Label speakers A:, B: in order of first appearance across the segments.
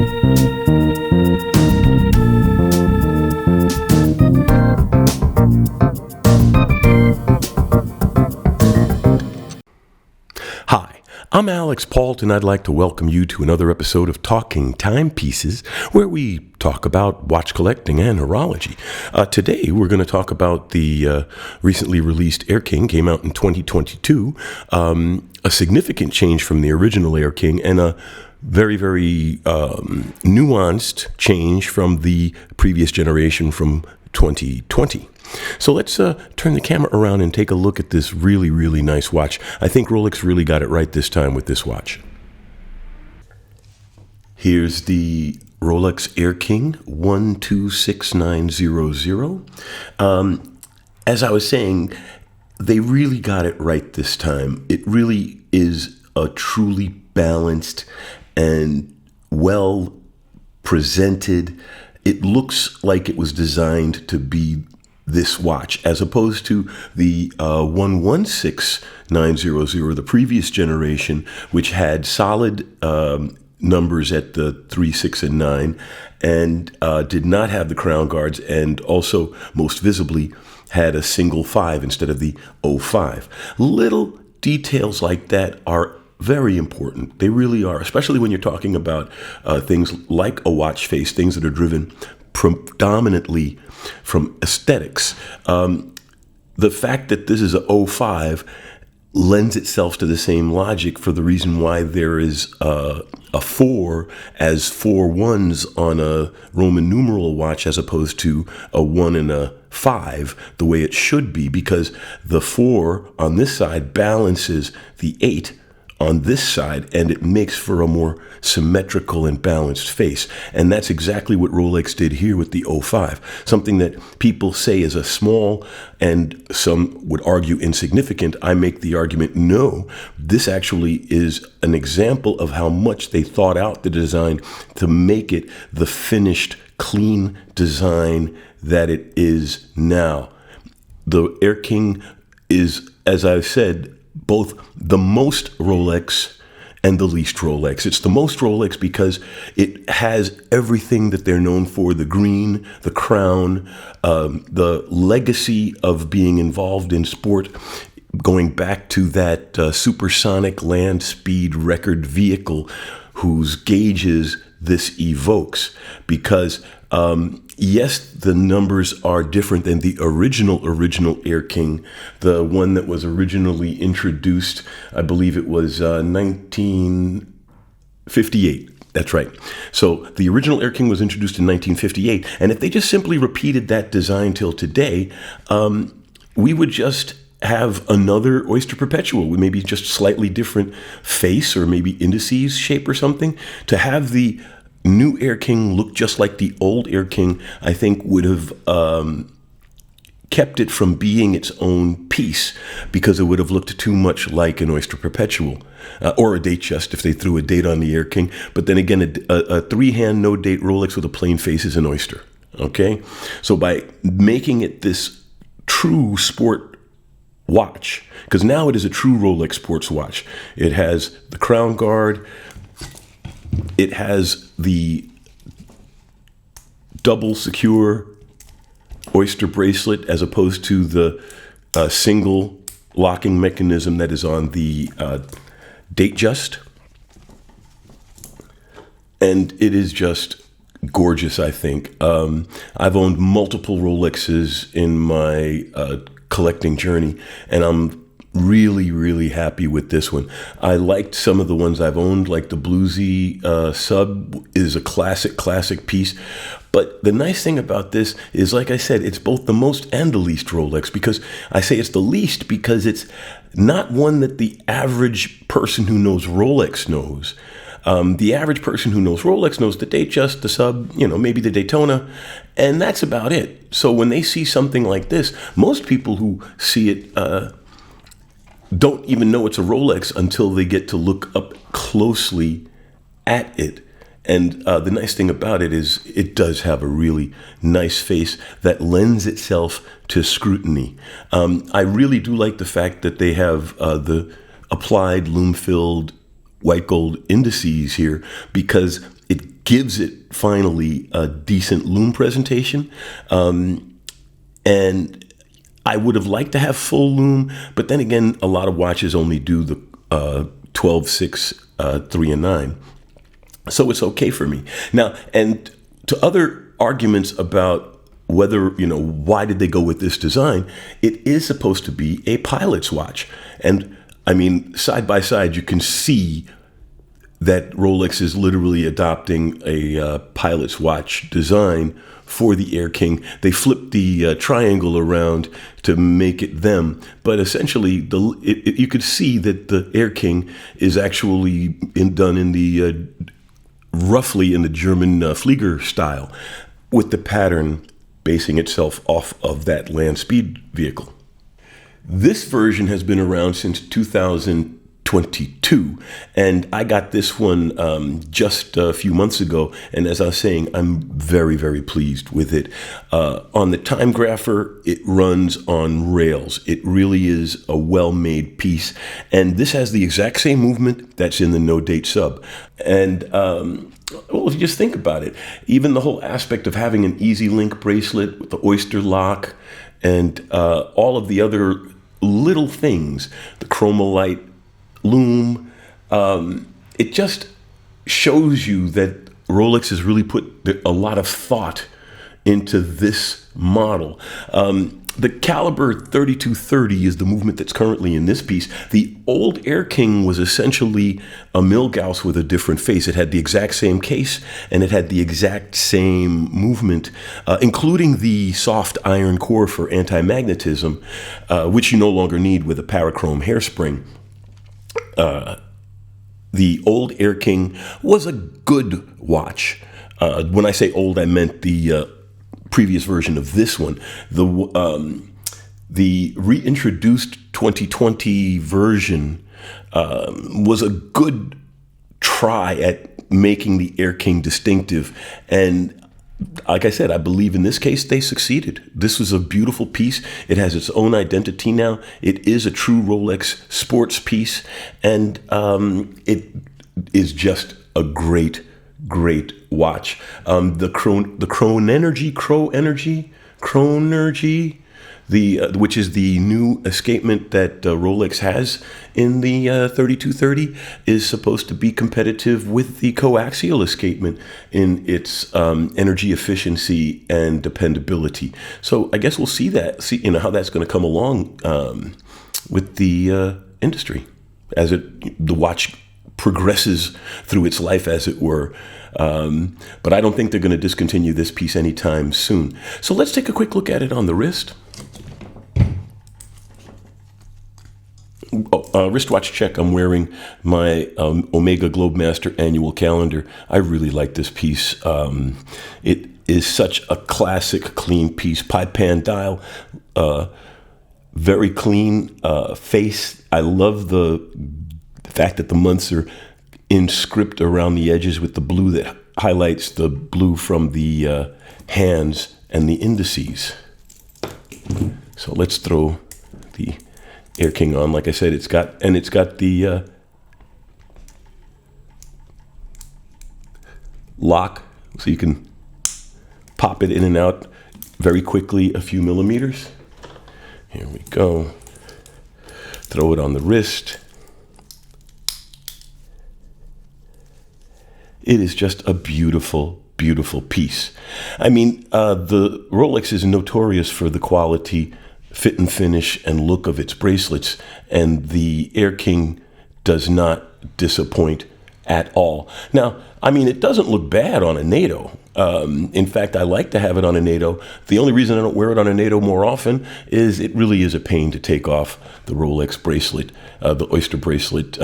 A: Hi, I'm Alex Pault, and I'd like to welcome you to another episode of Talking Timepieces, where we talk about watch collecting and horology. Today, we're going to talk about the recently released Air King, came out in 2022, a significant change from the original Air King, and a very, very nuanced change from the previous generation from 2020. So let's turn the camera around and take a look at this really, really nice watch. I think Rolex really got it right this time with this watch. Here's the Rolex Air King 126900. As I was saying, they really got it right this time. It really is a truly balanced and well presented. It looks like it was designed to be this watch, as opposed to the 116900, the previous generation, which had solid numbers at the 3, 6, and 9, and did not have the crown guards, and also most visibly had a single 5 instead of the 05. Little details like that are very important. They really are, especially when you're talking about things like a watch face, things that are driven predominantly from aesthetics. The fact that this is a 05 lends itself to the same logic for the reason why there is a 4 as 4 ones on a Roman numeral watch as opposed to a 1 and a 5 the way it should be, because the 4 on this side balances the 8 on this side, and it makes for a more symmetrical and balanced face. And that's exactly what Rolex did here with the 05. Something that people say is a small, and some would argue insignificant. I make the argument, no, this actually is an example of how much they thought out the design to make it the finished, clean design that it is now. The Air King is, as I've said, both the most Rolex and the least Rolex. It's the most Rolex because it has everything that they're known for: the green, the crown, the legacy of being involved in sport, going back to that supersonic land speed record vehicle whose gauges this evokes. Because yes, the numbers are different than the original Air King, the one that was originally introduced. I believe it was 1958. That's right. So the original Air King was introduced in 1958. And if they just simply repeated that design till today, we would just have another Oyster Perpetual with maybe just slightly different face or maybe indices shape or something. To have the new Air King look just like the old Air King, I think would have kept it from being its own piece, because it would have looked too much like an Oyster Perpetual or a Datejust if they threw a date on the Air King. But then again, a three-hand no-date Rolex with a plain face is an Oyster. Okay, so by making it this true sport watch, because now it is a true Rolex sports watch. It has the crown guard. It has the double secure Oyster bracelet as opposed to the single locking mechanism that is on the Datejust. And it is just gorgeous, I think. I've owned multiple Rolexes in my collecting journey, and I'm really, really happy with this one. I liked some of the ones I've owned, like the Bluesy Sub is a classic piece. But the nice thing about this is, like I said, it's both the most and the least Rolex, because I say it's the least because it's not one that the average person who knows Rolex knows. The average person who knows Rolex knows the Datejust, the Sub, maybe the Daytona, and that's about it. So when they see something like this, most people who see it don't even know it's a Rolex until they get to look up closely at it. And the nice thing about it is it does have a really nice face that lends itself to scrutiny. I really do like the fact that they have the applied lume-filled white gold indices here, because it gives it finally a decent lume presentation. And I would have liked to have full lume, but then again, a lot of watches only do the 12, 6, 3, and 9. So it's okay for me. Now, and to other arguments about whether, why did they go with this design? It is supposed to be a pilot's watch. And I mean, side by side, you can see that Rolex is literally adopting a pilot's watch design for the Air King. They flipped the triangle around to make it them, but essentially you could see that the Air King is actually done in the roughly in the German Flieger style, with the pattern basing itself off of that land speed vehicle. This version has been around since 2022, and I got this one just a few months ago, and as I was saying, I'm very, very pleased with it. On the time grapher, it runs on rails. It really is a well-made piece, and this has the exact same movement that's in the no-date sub. And well, if you just think about it, even the whole aspect of having an easy link bracelet with the oyster lock and all of the other little things, the chromolite lume, it just shows you that Rolex has really put a lot of thought into this model. The caliber 3230 is the movement that's currently in this piece. The old Air King was essentially a Milgauss with a different face. It had the exact same case, and it had the exact same movement, including the soft iron core for anti-magnetism, which you no longer need with a parachrome hairspring. The old Air King was a good watch. When I say old, I meant the previous version of this one. The reintroduced 2020 version was a good try at making the Air King distinctive, and like I said, I believe in this case they succeeded. This was a beautiful piece. It has its own identity now. It is a true Rolex sports piece, and it is just a great watch. The Crow Energy, which is the new escapement that Rolex has in the 3230, is supposed to be competitive with the coaxial escapement in its energy efficiency and dependability. So I guess we'll see how that's going to come along with the industry as the watch progresses through its life, as it were. But I don't think they're going to discontinue this piece anytime soon. So let's take a quick look at it on the wrist. Wristwatch check. I'm wearing my Omega Globemaster annual calendar. I really like this piece. It is such a classic, clean piece. Pipan dial, very clean face. I love the fact that the months are in script around the edges with the blue that highlights the blue from the hands and the indices. So let's throw the Air King on. Like I said, it's got the lock, so you can pop it in and out very quickly, a few millimeters. Here we go. Throw it on the wrist. It is just a beautiful, beautiful piece. I mean, the Rolex is notorious for the quality, fit and finish, and look of its bracelets, and the Air King does not disappoint at all. Now, I mean, it doesn't look bad on a NATO. In fact, I like to have it on a NATO. The only reason I don't wear it on a NATO more often is it really is a pain to take off the Rolex bracelet, the Oyster bracelet,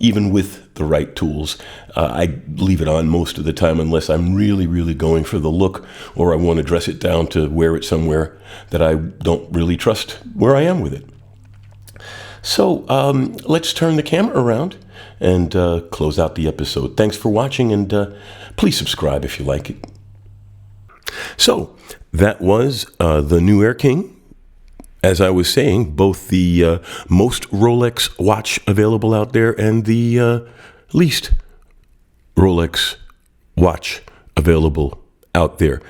A: even with the right tools. I leave it on most of the time unless I'm really, really going for the look, or I want to dress it down to wear it somewhere that I don't really trust where I am with it. So let's turn the camera around and close out the episode. Thanks for watching, and please subscribe if you like it. So that was the new Air King. As I was saying, both the most Rolex watch available out there and the least Rolex watch available out there.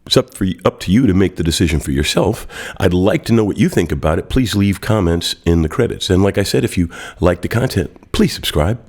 A: It's up to you to make the decision for yourself. I'd like to know what you think about it. Please leave comments in the credits. And like I said, if you like the content, please subscribe.